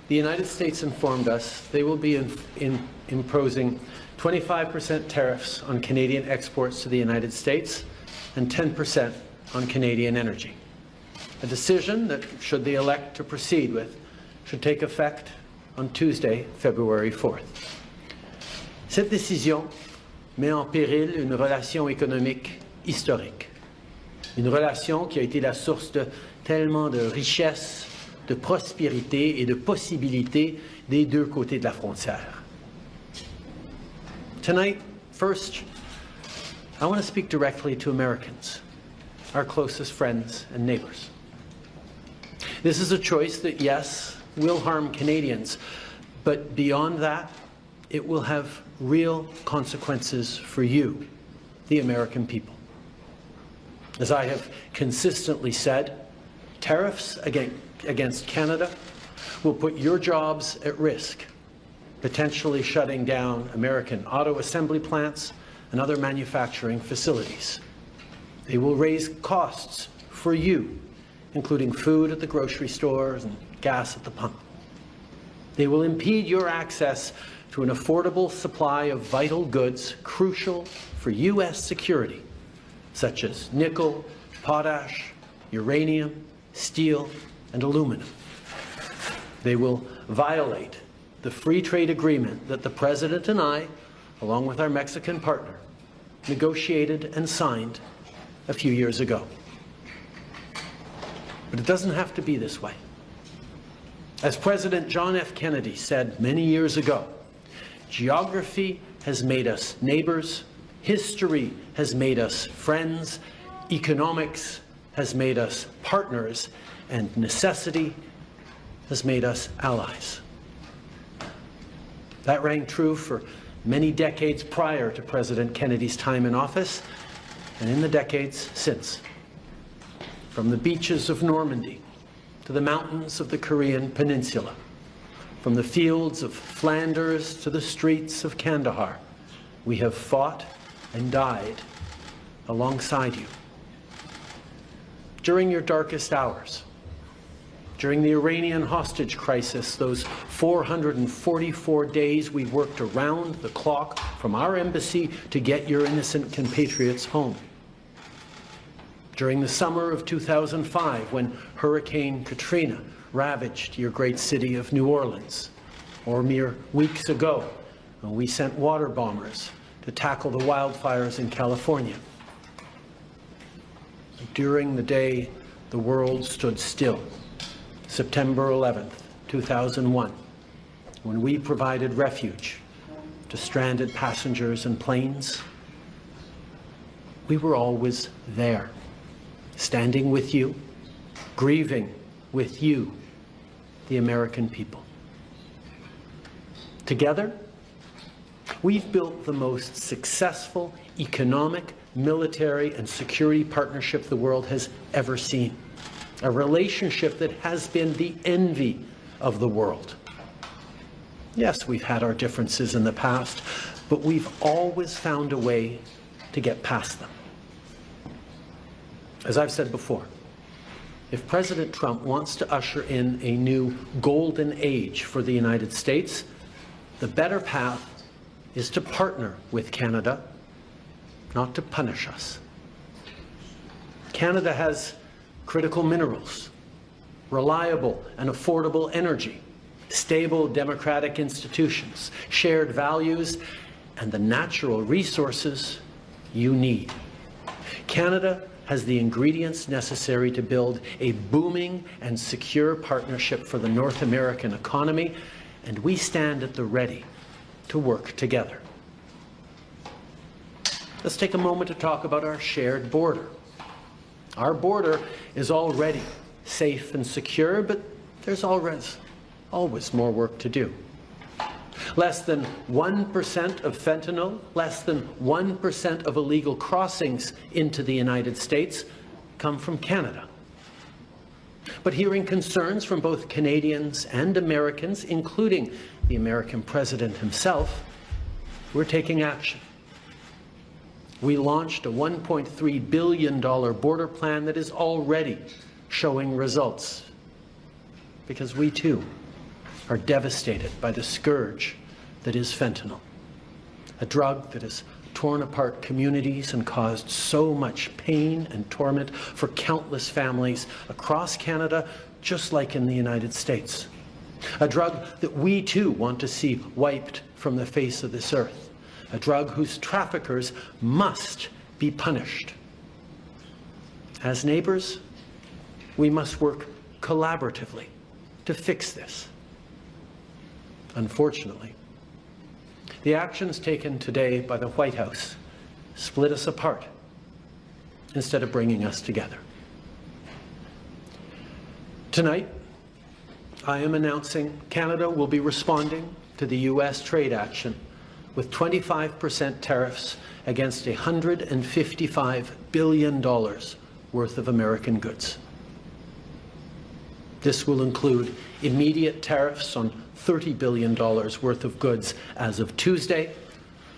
the United States informed us they will be imposing 25% tariffs on Canadian exports to the United States and 10% on Canadian energy. A decision that, should they elect to proceed with, should take effect on Tuesday, February 4th. Cette décision met en péril une relation économique historique. Une relation qui a été la source de tellement de richesses, de prospérité et de possibilités des deux côtés de la frontière. Tonight, first, I want to speak directly to Americans, our closest friends and neighbors. This is a choice that, yes, will harm Canadians, but beyond that, it will have real consequences for you, the American people. As I have consistently said, tariffs against Canada will put your jobs at risk, potentially shutting down American auto assembly plants and other manufacturing facilities. They will raise costs for you, including food at the grocery stores and gas at the pump. They will impede your access to an affordable supply of vital goods crucial for U.S. security, such as nickel, potash, uranium, steel, and aluminum. They will violate the free trade agreement that the President and I, along with our Mexican partner, negotiated and signed a few years ago. But it doesn't have to be this way. As President John F. Kennedy said many years ago, geography has made us neighbors, history has made us friends, economics has made us partners, and necessity has made us allies. That rang true for many decades prior to President Kennedy's time in office, and in the decades since. From the beaches of Normandy to the mountains of the Korean Peninsula, from the fields of Flanders to the streets of Kandahar, we have fought and died alongside you. During your darkest hours, during the Iranian hostage crisis, those 444 days we worked around the clock from our embassy to get your innocent compatriots home. During the summer of 2005, when Hurricane Katrina ravaged your great city of New Orleans, or mere weeks ago, when we sent water bombers to tackle the wildfires in California. During the day the world stood still, September 11th, 2001, when we provided refuge to stranded passengers and planes, we were always there, standing with you, grieving with you, the American people. Together, we've built the most successful economic, military, and security partnership the world has ever seen. A relationship that has been the envy of the world. Yes, we've had our differences in the past, but we've always found a way to get past them. As I've said before, if President Trump wants to usher in a new golden age for the United States, the better path is to partner with Canada, not to punish us. Canada has critical minerals, reliable and affordable energy, stable democratic institutions, shared values, and the natural resources you need. Canada has the ingredients necessary to build a booming and secure partnership for the North American economy, and we stand at the ready to work together. Let's take a moment to talk about our shared border. Our border is already safe and secure, but there's always more work to do. Less than 1% of fentanyl, less than 1% of illegal crossings into the United States come from Canada. But hearing concerns from both Canadians and Americans, including the American president himself, we're taking action. We launched a $1.3 billion border plan that is already showing results, because we too are devastated by the scourge that is fentanyl, a drug that has torn apart communities and caused so much pain and torment for countless families across Canada, just like in the United States. A drug that we too want to see wiped from the face of this earth. A drug whose traffickers must be punished. As neighbors, we must work collaboratively to fix this. Unfortunately, the actions taken today by the White House split us apart instead of bringing us together. Tonight, I am announcing Canada will be responding to the U.S. trade action with 25% tariffs against $155 billion worth of American goods. This will include immediate tariffs on $30 billion worth of goods as of Tuesday,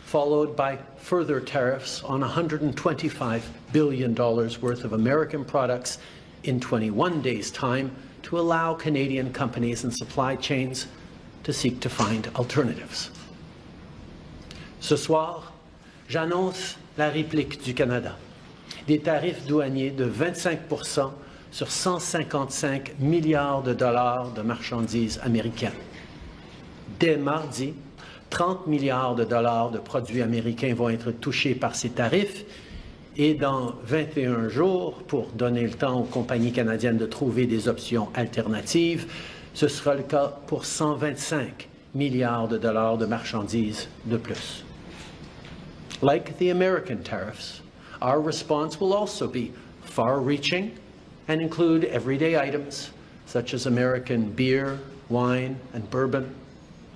followed by further tariffs on $125 billion worth of American products in 21 days' time to allow Canadian companies and supply chains to seek to find alternatives. Ce soir, j'annonce la réplique du Canada, des tarifs douaniers de 25% sur 155 milliards de dollars de marchandises américaines. Dès mardi, 30 milliards de dollars de produits américains vont être touchés par ces tarifs et dans 21 jours, pour donner le temps aux compagnies canadiennes de trouver des options alternatives, ce sera le cas pour 125 milliards de dollars de marchandises de plus. Like the American tariffs, our response will also be far-reaching and include everyday items such as American beer, wine, and bourbon,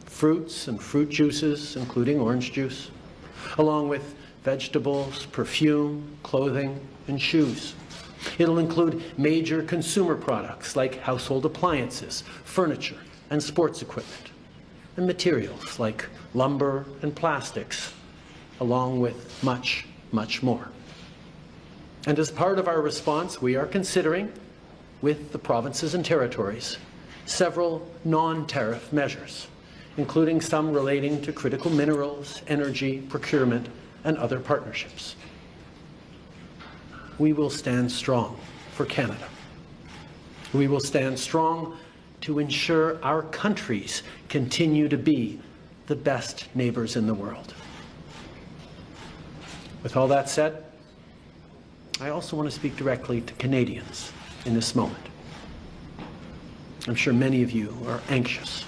fruits and fruit juices, including orange juice, along with vegetables, perfume, clothing, and shoes. It'll include major consumer products like household appliances, furniture, and sports equipment, and materials like lumber and plastics, along with much, much more. And as part of our response, we are considering, with the provinces and territories, several non-tariff measures, including some relating to critical minerals, energy, procurement, and other partnerships. We will stand strong for Canada. We will stand strong to ensure our countries continue to be the best neighbors in the world. With all that said, I also want to speak directly to Canadians in this moment. I'm sure many of you are anxious,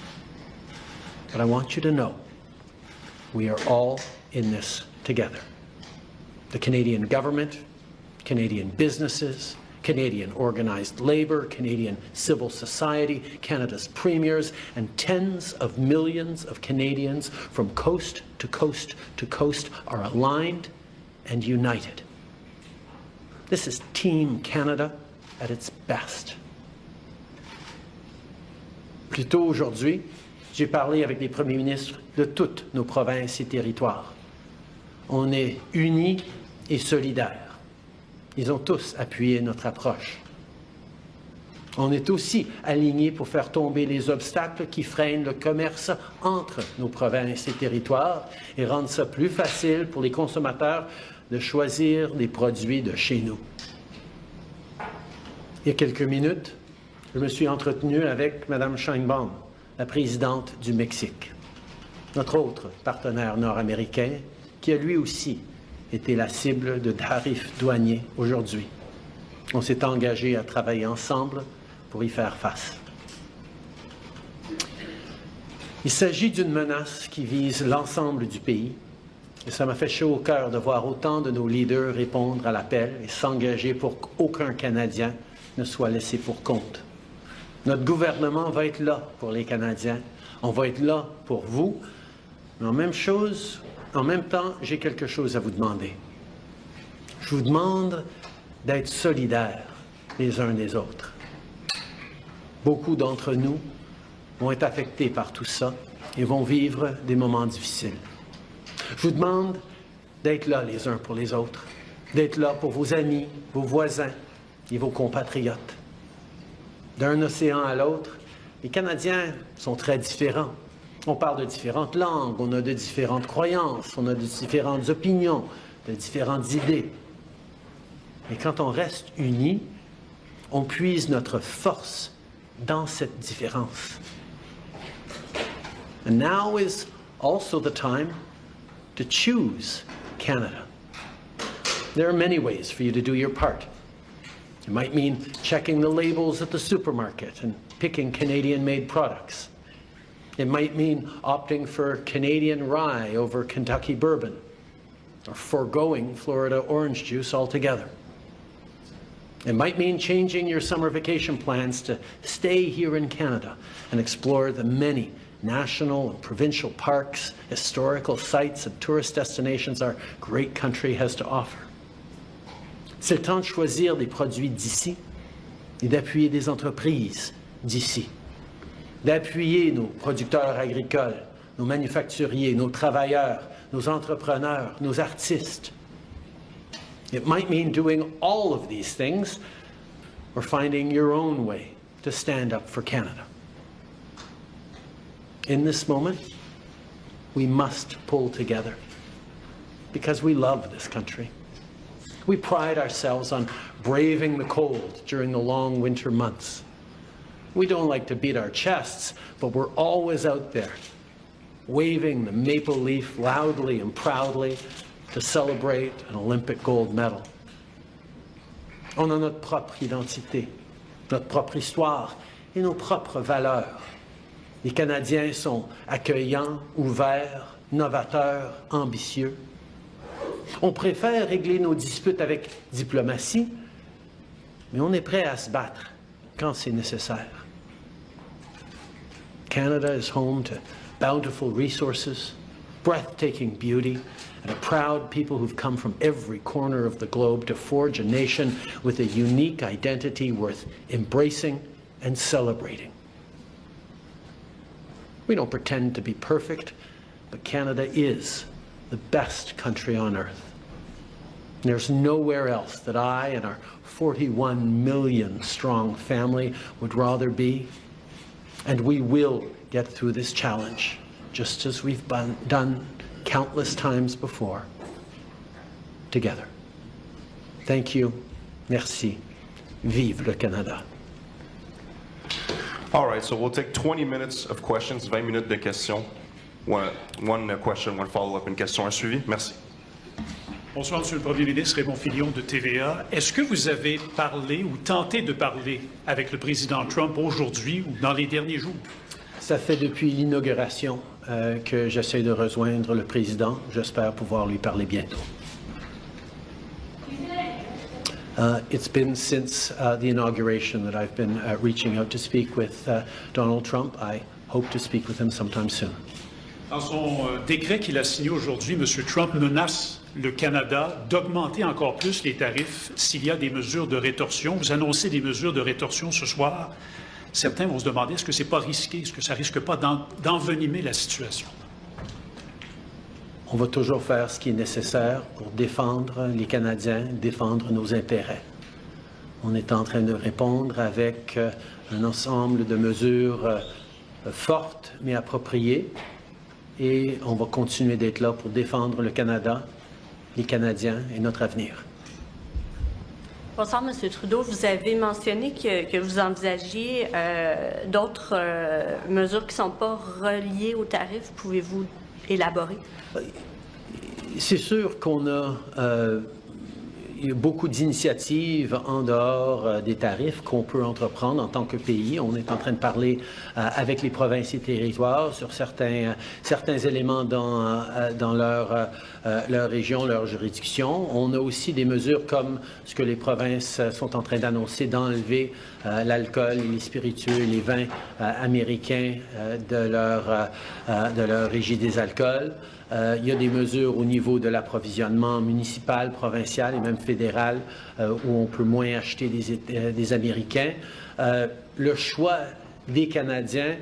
but I want you to know we are all in this together. The Canadian government, Canadian businesses, Canadian organized labor, Canadian civil society, Canada's premiers, and tens of millions of Canadians from coast to coast to coast are aligned and united. This is Team Canada at its best. Plus tôt aujourd'hui, j'ai parlé avec les premiers ministres de toutes nos provinces et territoires. On est unis et solidaires. Ils ont tous appuyé notre approche. On est aussi alignés pour faire tomber les obstacles qui freinent le commerce entre nos provinces et territoires et rendre ça plus facile pour les consommateurs de choisir des produits de chez nous. Il y a quelques minutes, je me suis entretenu avec Mme Sheinbaum, la présidente du Mexique, notre autre partenaire nord-américain, qui a lui aussi été la cible de tarifs douaniers aujourd'hui. On s'est engagé à travailler ensemble pour y faire face. Il s'agit d'une menace qui vise l'ensemble du pays, et ça m'a fait chaud au cœur de voir autant de nos leaders répondre à l'appel et s'engager pour qu'aucun Canadien ne soit laissé pour compte. Notre gouvernement va être là pour les Canadiens, on va être là pour vous, mais en même temps, j'ai quelque chose à vous demander. Je vous demande d'être solidaires les uns des autres. Beaucoup d'entre nous vont être affectés par tout ça et vont vivre des moments difficiles. Je vous demande d'être là les uns pour les autres, d'être là pour vos amis, vos voisins et vos compatriotes. D'un océan à l'autre, les Canadiens sont très différents. On parle de différentes langues, on a de différentes croyances, on a de différentes opinions, de différentes idées. Mais quand on reste unis, on puise notre force dans cette différence. And now is also the time to choose Canada. There are many ways for you to do your part. It might mean checking the labels at the supermarket and picking Canadian-made products. It might mean opting for Canadian rye over Kentucky bourbon, or foregoing Florida orange juice altogether. It might mean changing your summer vacation plans to stay here in Canada and explore the many national and provincial parks, historical sites, and tourist destinations our great country has to offer. C'est le temps de choisir des produits d'ici et d'appuyer des entreprises d'ici, d'appuyer nos producteurs agricoles, nos manufacturiers, nos travailleurs, nos entrepreneurs, nos artistes. It might mean doing all of these things or finding your own way to stand up for Canada. In this moment, we must pull together because we love this country. We pride ourselves on braving the cold during the long winter months. We don't like to beat our chests, but we're always out there, waving the maple leaf loudly and proudly to celebrate an Olympic gold medal. On a notre propre identité, notre propre histoire et nos propres valeurs. Les Canadiens sont accueillants, ouverts, novateurs, ambitieux. On préfère régler nos disputes avec diplomatie, mais on est prêt à se battre quand c'est nécessaire. Canada is home to bountiful resources, breathtaking beauty, and a proud people who've come from every corner of the globe to forge a nation with a unique identity worth embracing and celebrating. We don't pretend to be perfect, but Canada is the best country on earth. There's nowhere else that I and our 41 million strong family would rather be. And we will get through this challenge, just as we've done countless times before, together. Thank you. Merci. Vive le Canada. All right, so we'll take 20 minutes of questions, 20 minutes de questions. One question, one follow-up, une question, un suivi. Merci. Bonsoir, Monsieur le Premier ministre, Raymond Filion de TVA. Est-ce que vous avez parlé ou tenté de parler avec le président Trump aujourd'hui ou dans les derniers jours? Ça fait depuis l'inauguration que j'essaie de rejoindre le président. J'espère pouvoir lui parler bientôt. It's been since the inauguration that I've been reaching out to speak with Donald Trump. I hope to speak with him sometime soon. Dans son décret qu'il a signé aujourd'hui, M. Trump menace le Canada d'augmenter encore plus les tarifs s'il y a des mesures de rétorsion. Vous annoncez des mesures de rétorsion ce soir. Certains vont se demander, est-ce que c'est pas risqué? Est-ce que ça risque pas d'envenimer la situation? On va toujours faire ce qui est nécessaire pour défendre les Canadiens, défendre nos intérêts. On est en train de répondre avec un ensemble de mesures fortes mais appropriées et on va continuer d'être là pour défendre le Canada, les Canadiens et notre avenir. Bonsoir, M. Trudeau. Vous avez mentionné que vous envisagiez d'autres mesures qui ne sont pas reliées aux tarifs. Pouvez-vous élaborer? C'est sûr qu'on a il y a beaucoup d'initiatives en dehors des tarifs qu'on peut entreprendre en tant que pays. On est en train de parler avec les provinces et territoires sur certains éléments dans leur région, leur juridiction. On a aussi des mesures comme ce que les provinces sont en train d'annoncer, d'enlever l'alcool et les spiritueux et les vins américains de leur régie des alcools. Il y a des mesures au niveau de l'approvisionnement municipal, provincial et même fédéral où on peut moins acheter des Américains. Le choix des Canadiens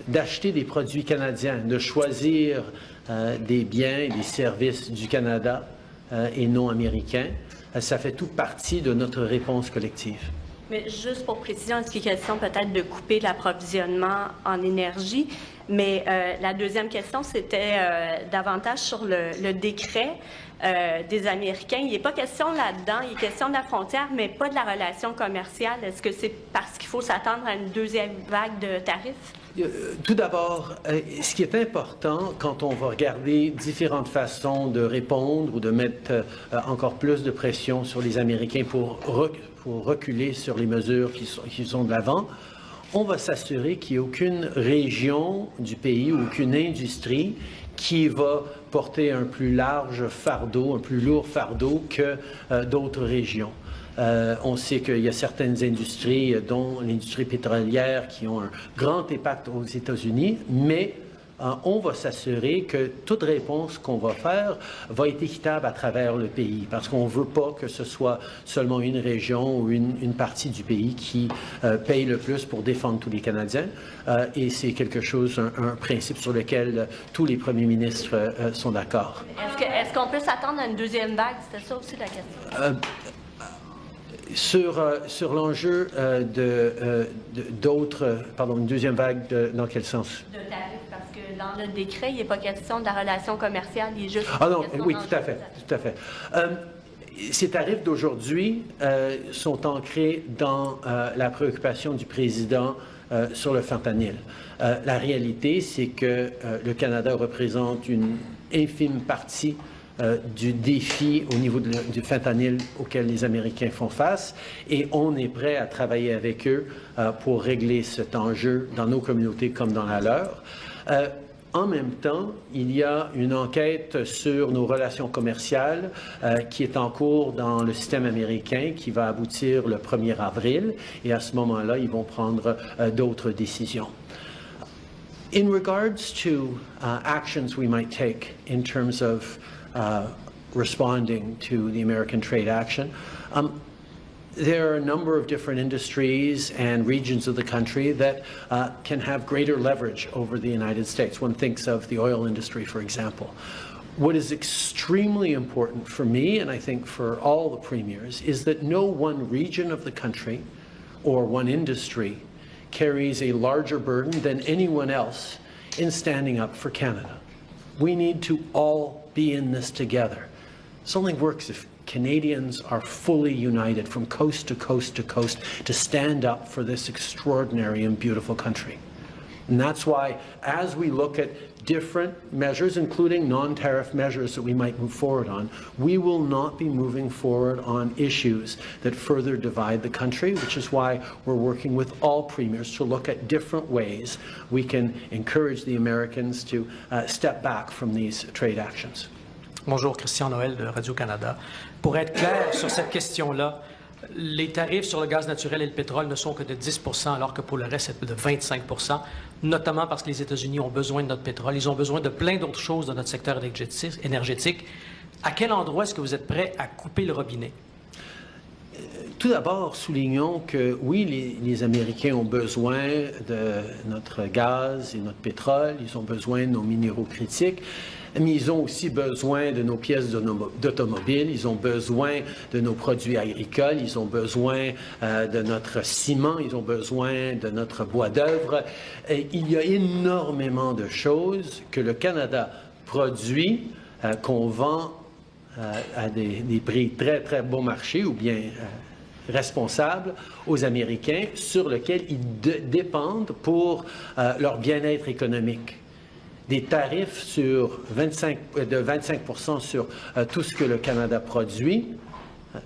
d'acheter des produits canadiens, de choisir des biens et des services du Canada et non américains, ça fait toute partie de notre réponse collective. Mais juste pour précision, est-ce qu'il est question peut-être de couper l'approvisionnement en énergie? Mais la deuxième question, c'était davantage sur le décret des Américains. Il n'est pas question là-dedans, il est question de la frontière, mais pas de la relation commerciale. Est-ce que c'est parce qu'il faut s'attendre à une deuxième vague de tarifs? Tout d'abord, ce qui est important quand on va regarder différentes façons de répondre ou de mettre encore plus de pression sur les Américains pour reculer sur les mesures qui sont de l'avant, on va s'assurer qu'il n'y ait aucune région du pays, aucune industrie qui va porter un plus large fardeau, un plus lourd fardeau que d'autres régions. On sait qu'il y a certaines industries, dont l'industrie pétrolière, qui ont un grand impact aux États-Unis, mais on va s'assurer que toute réponse qu'on va faire va être équitable à travers le pays, parce qu'on ne veut pas que ce soit seulement une région ou une partie du pays qui paye le plus pour défendre tous les Canadiens. Et c'est quelque chose, un principe sur lequel tous les premiers ministres sont d'accord. Est-ce qu'on peut s'attendre à une deuxième vague? C'était ça aussi la question. Sur l'enjeu une deuxième vague, dans quel sens? De tarifs, parce que dans le décret, il n'est pas question de la relation commerciale, il est juste... Ah non, oui, tout à fait. Ces tarifs d'aujourd'hui sont ancrés dans la préoccupation du président sur le fentanyl. La réalité, c'est que le Canada représente une infime partie du défi au niveau du fentanyl auquel les Américains font face, et on est prêt à travailler avec eux pour régler cet enjeu dans nos communautés comme dans la leur. En même temps, il y a une enquête sur nos relations commerciales qui est en cours dans le système américain, qui va aboutir le 1er avril, et à ce moment-là, ils vont prendre d'autres décisions. In regards to actions we might take in terms of responding to the American trade action, there are a number of different industries and regions of the country that can have greater leverage over the United States. One thinks of the oil industry, for example. What is extremely important for me, and I think for all the premiers, is that no one region of the country or one industry carries a larger burden than anyone else in standing up for Canada. We need to all be in this together. This only works if Canadians are fully united from coast to coast to coast to stand up for this extraordinary and beautiful country. And that's why, as we look at different measures, including non-tariff measures that we might move forward on, we will not be moving forward on issues that further divide the country, which is why we're working with all premiers to look at different ways we can encourage the Americans to step back from these trade actions. Bonjour, Christian Noël de Radio-Canada. Pour être clair sur cette question-là, les tarifs sur le gaz naturel et le pétrole ne sont que de 10 % alors que pour le reste, c'est de 25 %, notamment parce que les États-Unis ont besoin de notre pétrole. Ils ont besoin de plein d'autres choses dans notre secteur énergétique. À quel endroit est-ce que vous êtes prêt à couper le robinet? Tout d'abord, soulignons que oui, les Américains ont besoin de notre gaz et notre pétrole, ils ont besoin de nos minéraux critiques, mais ils ont aussi besoin de nos pièces d'automobile, ils ont besoin de nos produits agricoles, ils ont besoin de notre ciment, ils ont besoin de notre bois d'œuvre. Il y a énormément de choses que le Canada produit, qu'on vend à des prix très, très bon marché ou bien responsables aux Américains, sur lesquels ils dépendent pour leur bien-être économique. Des tarifs de 25 % sur tout ce que le Canada produit,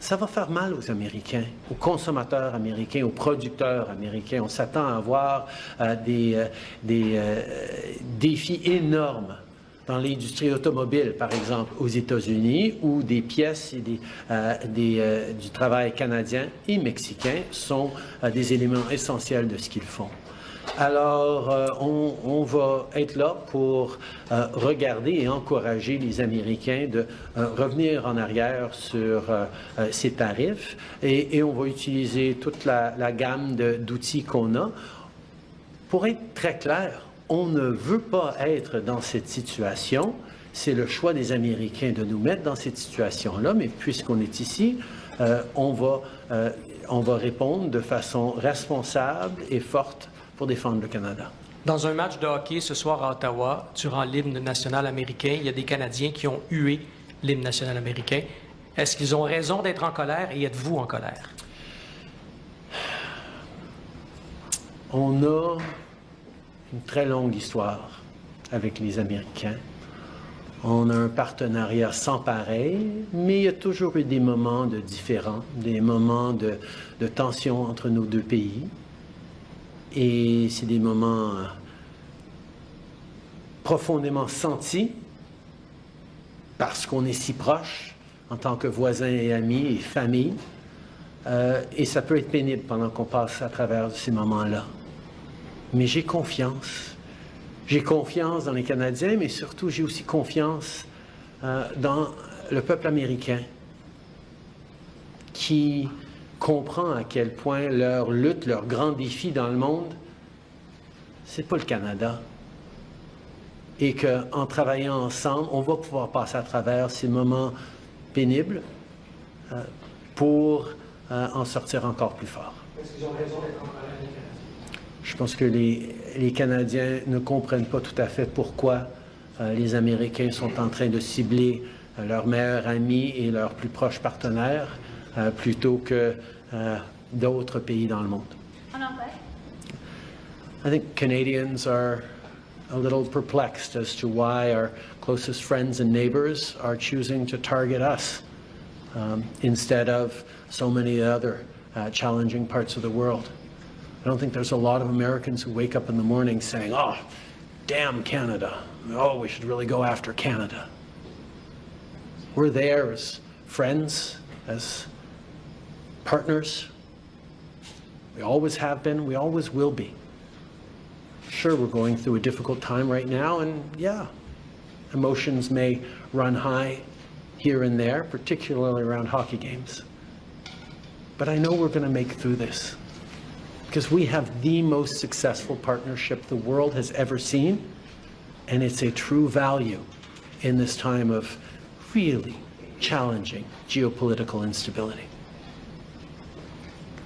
ça va faire mal aux Américains, aux consommateurs américains, aux producteurs américains. On s'attend à avoir des défis énormes dans l'industrie automobile, par exemple, aux États-Unis, où des pièces et du travail canadien et mexicain sont des éléments essentiels de ce qu'ils font. Alors, on va être là pour regarder et encourager les Américains de revenir en arrière sur ces tarifs et on va utiliser toute la gamme d'outils qu'on a. Pour être très clair, on ne veut pas être dans cette situation. C'est le choix des Américains de nous mettre dans cette situation-là, mais puisqu'on est ici, on va on va répondre de façon responsable et forte pour défendre le Canada. Dans un match de hockey ce soir à Ottawa, durant l'hymne national américain, il y a des Canadiens qui ont hué l'hymne national américain. Est-ce qu'ils ont raison d'être en colère et êtes-vous en colère? On a une très longue histoire avec les Américains. On a un partenariat sans pareil, mais il y a toujours eu des moments de différends, des moments de tension entre nos deux pays. Et c'est des moments profondément sentis parce qu'on est si proches en tant que voisins et amis et famille. Et ça peut être pénible pendant qu'on passe à travers ces moments-là. Mais j'ai confiance. J'ai confiance dans les Canadiens, mais surtout j'ai aussi confiance dans le peuple américain qui comprend à quel point leur lutte, leur grand défi dans le monde, c'est pas le Canada. Et qu'en travaillant ensemble, on va pouvoir passer à travers ces moments pénibles pour en sortir encore plus fort. Est-ce qu'ils ont raison d'être en colère, les Canadiens? Je pense que les Canadiens ne comprennent pas tout à fait pourquoi les Américains sont en train de cibler leurs meilleurs amis et leurs plus proches partenaires plutôt que d'autres pays dans le monde. En anglais? I think Canadians are a little perplexed as to why our closest friends and neighbors are choosing to target us instead of so many other challenging parts of the world. I don't think there's a lot of Americans who wake up in the morning saying, oh, damn Canada. Oh, we should really go after Canada. We're there as friends, as partners. We always have been, we always will be. Sure, we're going through a difficult time right now, and yeah, emotions may run high here and there, particularly around hockey games. But I know we're going to make it through this because we have the most successful partnership the world has ever seen, and it's a true value in this time of really challenging geopolitical instability.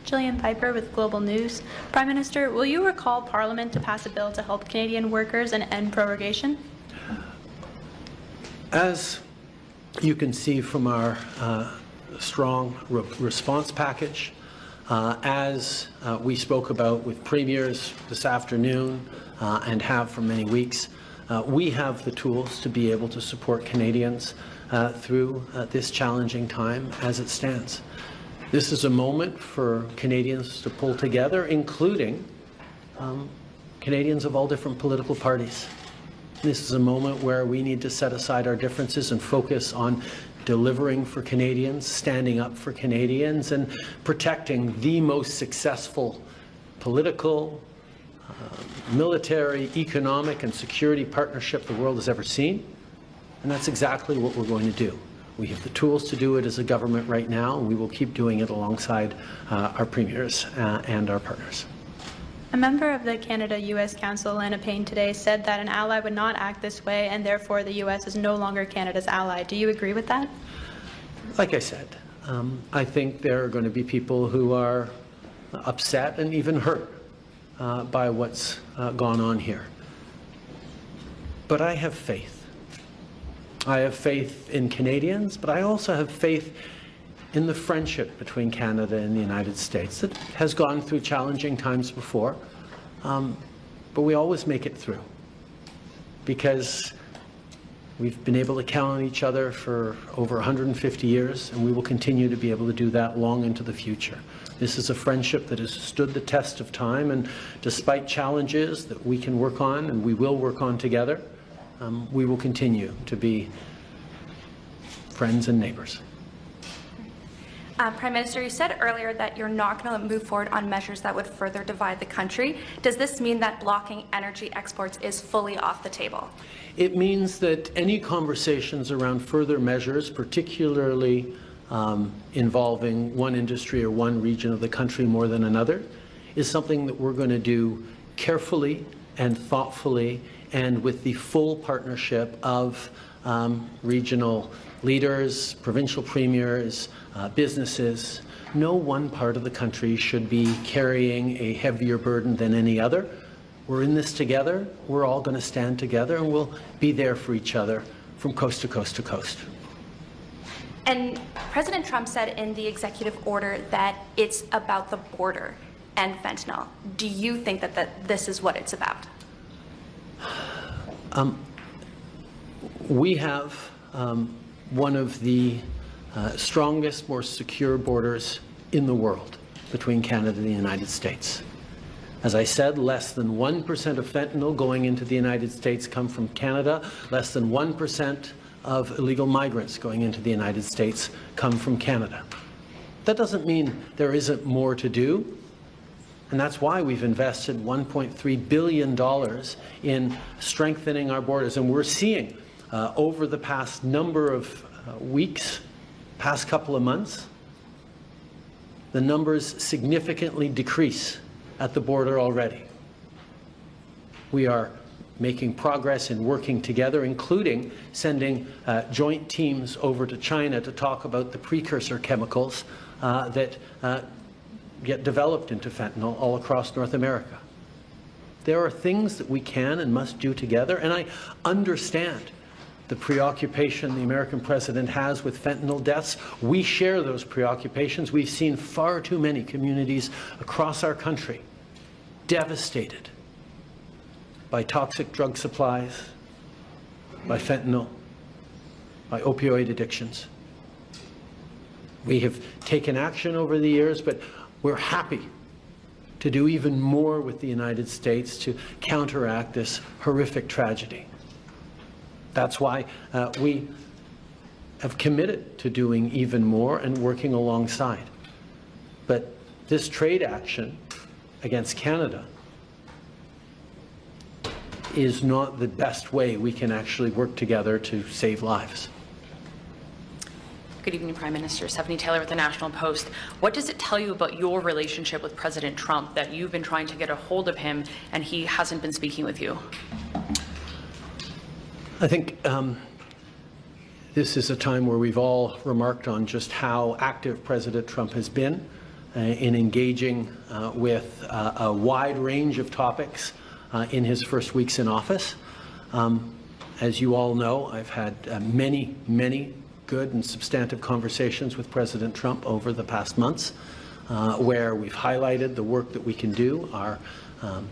Jillian Piper with Global News. Prime Minister, will you recall Parliament to pass a bill to help Canadian workers and end prorogation? As you can see from our strong response package, as we spoke about with premiers this afternoon and have for many weeks, we have the tools to be able to support Canadians through this challenging time as it stands. This is a moment for Canadians to pull together, including Canadians of all different political parties. This is a moment where we need to set aside our differences and focus on delivering for Canadians, standing up for Canadians, and protecting the most successful political, military, economic, and security partnership the world has ever seen. And that's exactly what we're going to do. We have the tools to do it as a government right now, and we will keep doing it alongside our premiers and our partners. A member of the Canada-U.S. Council, Lana Payne, today said that an ally would not act this way, and therefore the U.S. is no longer Canada's ally. Do you agree with that? Like I said, I think there are going to be people who are upset and even hurt by what's gone on here. But I have faith. I have faith in Canadians, but I also have faith in the friendship between Canada and the United States that has gone through challenging times before, but we always make it through because we've been able to count on each other for over 150 years, and we will continue to be able to do that long into the future. This is a friendship that has stood the test of time, and despite challenges that we can work on and we will work on together, we will continue to be friends and neighbors. Prime Minister, you said earlier that you're not going to move forward on measures that would further divide the country. Does this mean that blocking energy exports is fully off the table? It means that any conversations around further measures, particularly involving one industry or one region of the country more than another, is something that we're going to do carefully and thoughtfully and with the full partnership of regional leaders, provincial premiers, businesses, no one part of the country should be carrying a heavier burden than any other. We're in this together. We're all going to stand together, and we'll be there for each other from coast to coast to coast. And President Trump said in the executive order that it's about the border and fentanyl. Do you think that this is what it's about? We have one of the strongest, more secure borders in the world between Canada and the United States. As I said, less than 1% of fentanyl going into the United States come from Canada. Less than 1% of illegal migrants going into the United States come from Canada. That doesn't mean there isn't more to do. And that's why we've invested $1.3 billion in strengthening our borders. And we're seeing over the past number of weeks, past couple of months, the numbers significantly decrease at the border already. We are making progress in working together, including sending joint teams over to China to talk about the precursor chemicals that get developed into fentanyl all across North America. There are things that we can and must do together, and I understand the preoccupation the American president has with fentanyl deaths. We share those preoccupations. We've seen far too many communities across our country devastated by toxic drug supplies, by fentanyl, by opioid addictions. We have taken action over the years, but we're happy to do even more with the United States to counteract this horrific tragedy. That's why we have committed to doing even more and working alongside. But this trade action against Canada is not the best way we can actually work together to save lives. Good evening, Prime Minister. Stephanie Taylor with the National Post. What does it tell you about your relationship with President Trump that you've been trying to get a hold of him and he hasn't been speaking with you? I think this is a time where we've all remarked on just how active President Trump has been in engaging with a wide range of topics in his first weeks in office. As you all know, I've had many good and substantive conversations with President Trump over the past months, where we've highlighted the work that we can do. Our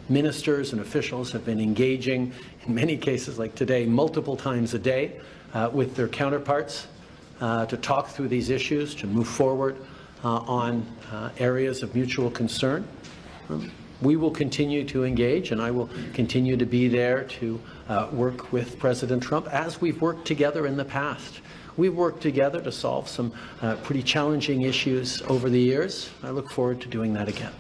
ministers and officials have been engaging, in many cases like today, multiple times a day with their counterparts to talk through these issues, to move forward on areas of mutual concern. We will continue to engage, and I will continue to be there to work with President Trump as we've worked together in the past. We've worked together to solve some pretty challenging issues over the years. I look forward to doing that again.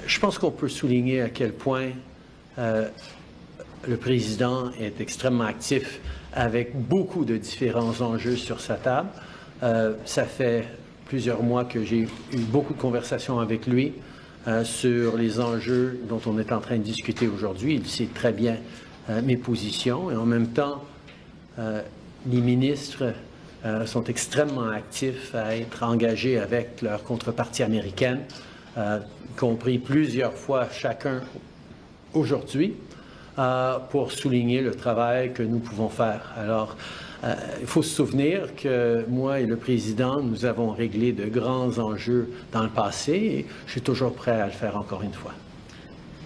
Je pense qu'on peut souligner à quel point le président est extrêmement actif avec beaucoup de différents enjeux sur sa table. Ça fait plusieurs mois que j'ai eu beaucoup de conversations avec lui sur les enjeux dont on est en train de discuter aujourd'hui. Il sait très bien mes positions et en même temps, les ministres sont extrêmement actifs à être engagés avec leur contrepartie américaine, y compris plusieurs fois chacun aujourd'hui, pour souligner le travail que nous pouvons faire. Alors, il faut se souvenir que moi et le président, nous avons réglé de grands enjeux dans le passé et je suis toujours prêt à le faire encore une fois.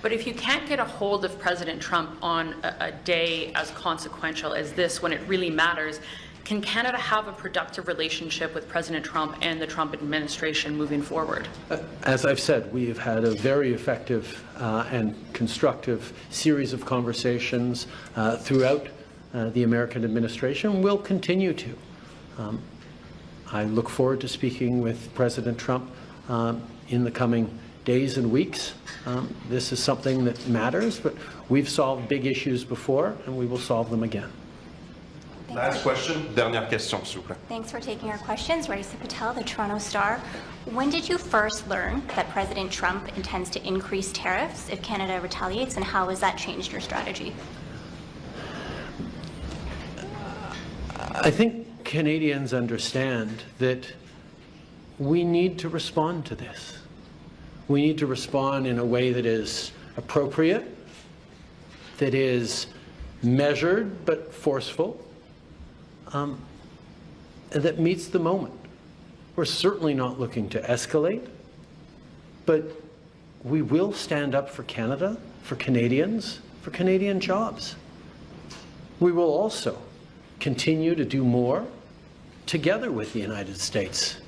But if you can't get a hold of President Trump on a day as consequential as this, when it really matters, can Canada have a productive relationship with President Trump and the Trump administration moving forward? As I've said, we have had a very effective and constructive series of conversations throughout the American administration. We'll continue to. I look forward to speaking with President Trump in the coming days and weeks. This is something that matters, but we've solved big issues before, and we will solve them again. Last question, dernière question, s'il vous plaît. Thanks for taking our questions. Raisa Patel, the Toronto Star. When did you first learn that President Trump intends to increase tariffs if Canada retaliates, and how has that changed your strategy? I think Canadians understand that we need to respond to this. We need to respond in a way that is appropriate, that is measured but forceful, and that meets the moment. We're certainly not looking to escalate, but we will stand up for Canada, for Canadians, for Canadian jobs. We will also continue to do more together with the United States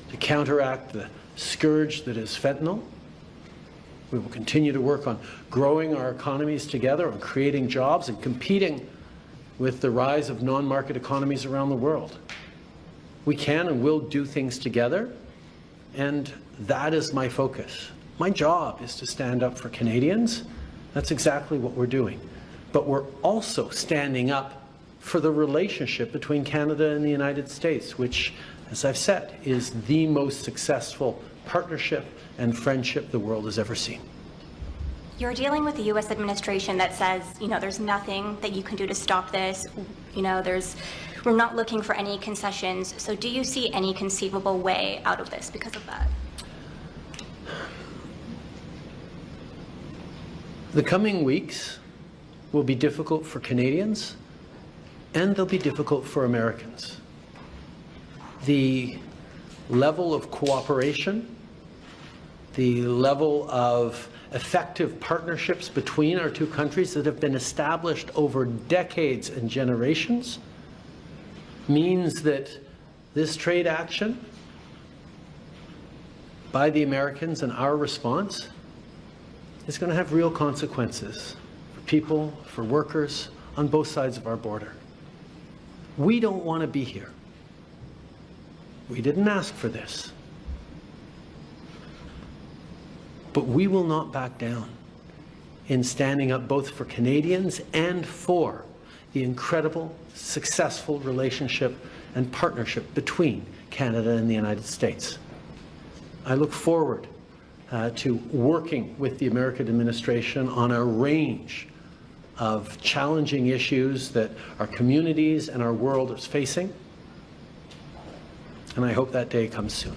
to counteract the scourge that is fentanyl. We will continue to work on growing our economies together, on creating jobs and competing with the rise of non-market economies around the world. We can and will do things together, and that is my focus. My job is to stand up for Canadians. That's exactly what we're doing. But we're also standing up for the relationship between Canada and the United States, which, as I've said, is the most successful partnership and friendship the world has ever seen. You're dealing with the U.S. administration that says, there's nothing that you can do to stop this. We're not looking for any concessions. So do you see any conceivable way out of this because of that? The coming weeks will be difficult for Canadians, and they'll be difficult for Americans. The level of cooperation, the level of effective partnerships between our two countries that have been established over decades and generations means that this trade action by the Americans and our response is going to have real consequences for people, for workers on both sides of our border. We don't want to be here. We didn't ask for this. But we will not back down in standing up both for Canadians and for the incredible, successful relationship and partnership between Canada and the United States. I look forward to working with the American administration on a range of challenging issues that our communities and our world is facing, and I hope that day comes soon.